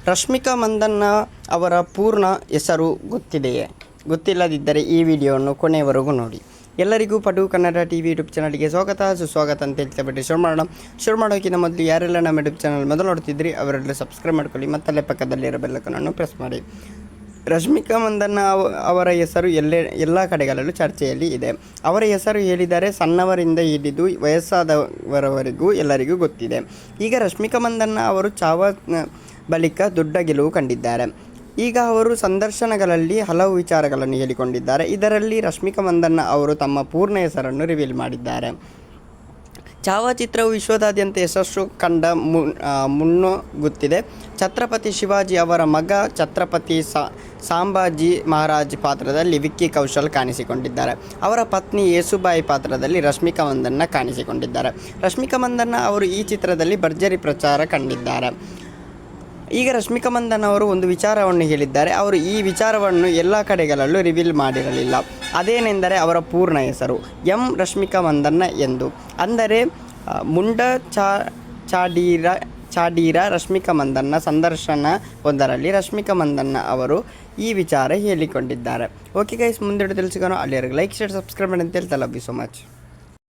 ರಶ್ಮಿಕಾ ಮಂದಣ್ಣ ಅವರ ಪೂರ್ಣ ಹೆಸರು ಗೊತ್ತಿದೆಯೇ? ಗೊತ್ತಿಲ್ಲದಿದ್ದರೆ ಈ ವಿಡಿಯೋವನ್ನು ಕೊನೆಯವರೆಗೂ ನೋಡಿ. ಎಲ್ಲರಿಗೂ ಪಟು ಕನ್ನಡ ಟಿವಿ ಯೂಟ್ಯೂಬ್ ಚಾನಲ್ಗೆ ಸುಸ್ವಾಗತ ಅಂತ ಹೇಳ್ತಾ ಶುರು ಮಾಡೋಕ್ಕಿಂತ ಮೊದಲು ಯಾರೆಲ್ಲ ನಮ್ಮ ಯೂಟ್ಯೂಬ್ ಚಾನಲ್ ಮೊದಲು ನೋಡ್ತಿದ್ರಿ ಅವರೆಲ್ಲ ಸಬ್ಸ್ಕ್ರೈಬ್ ಮಾಡ್ಕೊಳ್ಳಿ, ಮತ್ತಲ್ಲೇ ಪಕ್ಕದಲ್ಲಿರೋ ಬೆಲ್ಲೈಕನ್ ಪ್ರೆಸ್ ಮಾಡಿ. ರಶ್ಮಿಕಾ ಮಂದಣ್ಣ ಅವರ ಹೆಸರು ಎಲ್ಲ ಕಡೆಗಳಲ್ಲೂ ಚರ್ಚೆಯಲ್ಲಿ ಇದೆ. ಅವರ ಹೆಸರು ಹೇಳಿದರೆ ಸಣ್ಣವರಿಂದ ಹಿಡಿದು ವಯಸ್ಸಾದವರವರೆಗೂ ಎಲ್ಲರಿಗೂ ಗೊತ್ತಿದೆ. ಈಗ ರಶ್ಮಿಕಾ ಮಂದಣ್ಣ ಅವರು ಚಾವ ಬಳಿಕ ದೊಡ್ಡ ಗೆಲುವು ಕಂಡಿದ್ದಾರೆ. ಈಗ ಅವರು ಸಂದರ್ಶನಗಳಲ್ಲಿ ಹಲವು ವಿಚಾರಗಳನ್ನು ಹೇಳಿಕೊಂಡಿದ್ದಾರೆ. ಇದರಲ್ಲಿ ರಶ್ಮಿಕಾ ಮಂದಣ್ಣ ಅವರು ತಮ್ಮ ಪೂರ್ಣ ಹೆಸರನ್ನು ರಿವೀಲ್ ಮಾಡಿದ್ದಾರೆ. ಚಾವಾ ಚಿತ್ರವು ವಿಶ್ವದಾದ್ಯಂತ ಯಶಸ್ಸು ಕಂಡ ಮುನ್ನುಗ್ಗುತ್ತಿದೆ. ಛತ್ರಪತಿ ಶಿವಾಜಿ ಅವರ ಮಗ ಛತ್ರಪತಿ ಸಂಭಾಜಿ ಮಹಾರಾಜ್ ಪಾತ್ರದಲ್ಲಿ ವಿಕ್ಕಿ ಕೌಶಲ್ ಕಾಣಿಸಿಕೊಂಡಿದ್ದಾರೆ. ಅವರ ಪತ್ನಿ ಯೇಸುಬಾಯಿ ಪಾತ್ರದಲ್ಲಿ ರಶ್ಮಿಕಾ ಮಂದಣ್ಣ ಕಾಣಿಸಿಕೊಂಡಿದ್ದಾರೆ. ರಶ್ಮಿಕಾ ಮಂದಣ್ಣ ಅವರು ಈ ಚಿತ್ರದಲ್ಲಿ ಭರ್ಜರಿ ಪ್ರಚಾರ ಕಂಡಿದ್ದಾರೆ. ಈಗ ರಶ್ಮಿಕಾ ಮಂದಣ್ಣ ಅವರು ಒಂದು ವಿಚಾರವನ್ನು ಹೇಳಿದ್ದಾರೆ. ಅವರು ಈ ವಿಚಾರವನ್ನು ಎಲ್ಲ ಕಡೆಗಳಲ್ಲೂ ರಿವೀಲ್ ಮಾಡಿರಲಿಲ್ಲ. ಅದೇನೆಂದರೆ ಅವರ ಪೂರ್ಣ ಹೆಸರು ರಶ್ಮಿಕಾ ಮಂದಣ್ಣ ಎಂದು. ಅಂದರೆ ಮುಂಡ ಚಾಡೀರ ರಶ್ಮಿಕಾ ಮಂದಣ್ಣ ಸಂದರ್ಶನ ಒಂದರಲ್ಲಿ ರಶ್ಮಿಕಾ ಮಂದಣ್ಣ ಅವರು ಈ ವಿಚಾರ ಹೇಳಿಕೊಂಡಿದ್ದಾರೆ. ಓಕೆ ಗೈಸ್, ಮುಂದೆ ತಿಳಿಸಿಕೊಂಡು ಅಲ್ಲಿವರೆಗೆ ಲೈಕ್ ಶೇರ್ ಸಬ್ಸ್ಕ್ರೈಬ್ ಮಾಡಿ ಅಂತ ಹೇಳ್ತಾ ಲವ್ ಯು ಸೊ ಮಚ್.